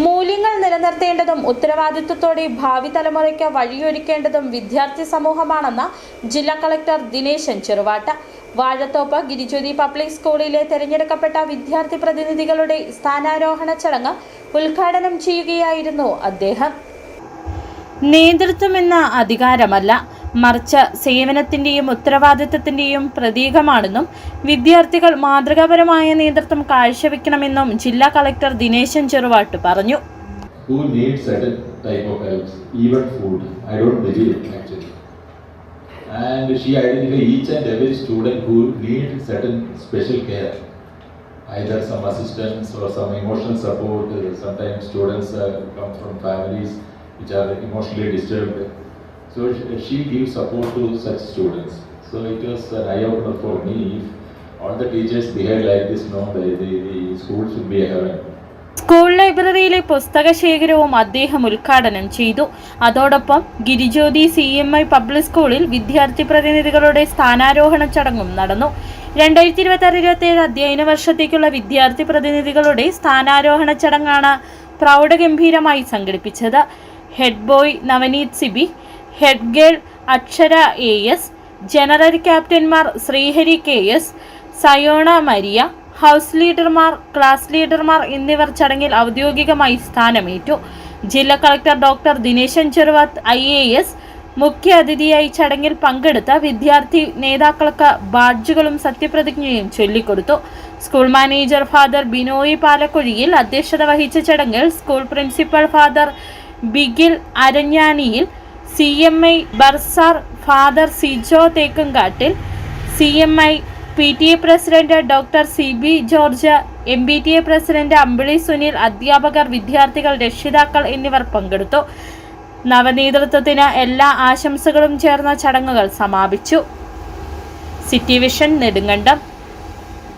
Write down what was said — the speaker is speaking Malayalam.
മൂല്യങ്ങൾ നിലനിർത്തേണ്ടതും ഉത്തരവാദിത്വത്തോടെ ഭാവി തലമുറയ്ക്ക് വഴിയൊരുക്കേണ്ടതും വിദ്യാർത്ഥി സമൂഹമാണെന്ന് ജില്ലാ കളക്ടർ ദിനേശൻ ചെറുവാട്ട്. വാഴത്തോപ്പ് ഗിരിജ്യോതി പബ്ലിക് സ്കൂളിലെ തെരഞ്ഞെടുക്കപ്പെട്ട വിദ്യാർത്ഥി പ്രതിനിധികളുടെ സ്ഥാനാരോഹണ ചടങ്ങ് ഉദ്ഘാടനം ചെയ്യുകയായിരുന്നു അദ്ദേഹം. നേതൃത്വമെന്ന അധികാരമല്ല, മറിച്ച് സേവനത്തിന്റെയും ഉത്തരവാദിത്തത്തിന്റെയും പ്രതീകമാണെന്നും വിദ്യാർത്ഥികൾ മാതൃകാപരമായ നേതൃത്വം കാഴ്ചവെക്കണമെന്നും ജില്ലാ കളക്ടർ ദിനേശൻ ചെറുവാട്ട് പറഞ്ഞു. Who needs certain type of help, even food? I don't believe actually. And she identified each and every student who needs certain special care, either some assistance or some emotional support. Sometimes students come from families which are emotionally disturbed. So she gives support to such students. So it was an eye-opener for me. If all the teachers behave like this, no, the school should be a heaven. School ലൈബ്രറിയിലെ പുസ്തക ശേഖരവും അദ്ദേഹം ഉദ്ഘാടനം ചെയ്തു. അതോടൊപ്പം ഗിരിജ്യോതി CMI പബ്ലിക് സ്കൂളിൽ വിദ്യാർത്ഥി പ്രതിനിധികളുടെ സ്ഥാനാരോഹണ ചടങ്ങും നടന്നു. 2026-27 അധ്യയന വർഷത്തേക്കുള്ള വിദ്യാർത്ഥി പ്രതിനിധികളുടെ സ്ഥാനാരോഹണ ചടങ്ങാണ് പ്രൗഢഗംഭീരമായി സംഘടിപ്പിച്ചത്. Head boy Navaneeth Siby, head girl Akshara AS, general ക്യാപ്റ്റന്മാർ ശ്രീഹരി KS, സയോണ മരിയ, ഹൗസ് ലീഡർമാർ, ക്ലാസ് ലീഡർമാർ എന്നിവർ ചടങ്ങിൽ ഔദ്യോഗികമായി സ്ഥാനമേറ്റു. ജില്ലാ collector doctor Dineshan Cheruvatt IAS മുഖ്യ അതിഥിയായി ചടങ്ങിൽ പങ്കെടുത്ത വിദ്യാർത്ഥി നേതാക്കൾക്ക് ബാഡ്ജുകളും സത്യപ്രതിജ്ഞയും ചൊല്ലിക്കൊടുത്തു. School manager father Binoy Palakkuzhiyil അധ്യക്ഷത വഹിച്ച ചടങ്ങിൽ school principal father Bigil Aranjaniyil, CMI bursar father Sijo Thekkankattil, CMI PTA president doctor CB George, MBTA president Ambili Sunil, അധ്യാപകർ, വിദ്യാർത്ഥികൾ, രക്ഷിതാക്കൾ എന്നിവർ പങ്കെടുത്തു. നവനേതൃത്വത്തിന് എല്ലാ ആശംസകളും ചേർന്ന ചടങ്ങുകൾ സമാപിച്ചു. City vision Nedumkandam.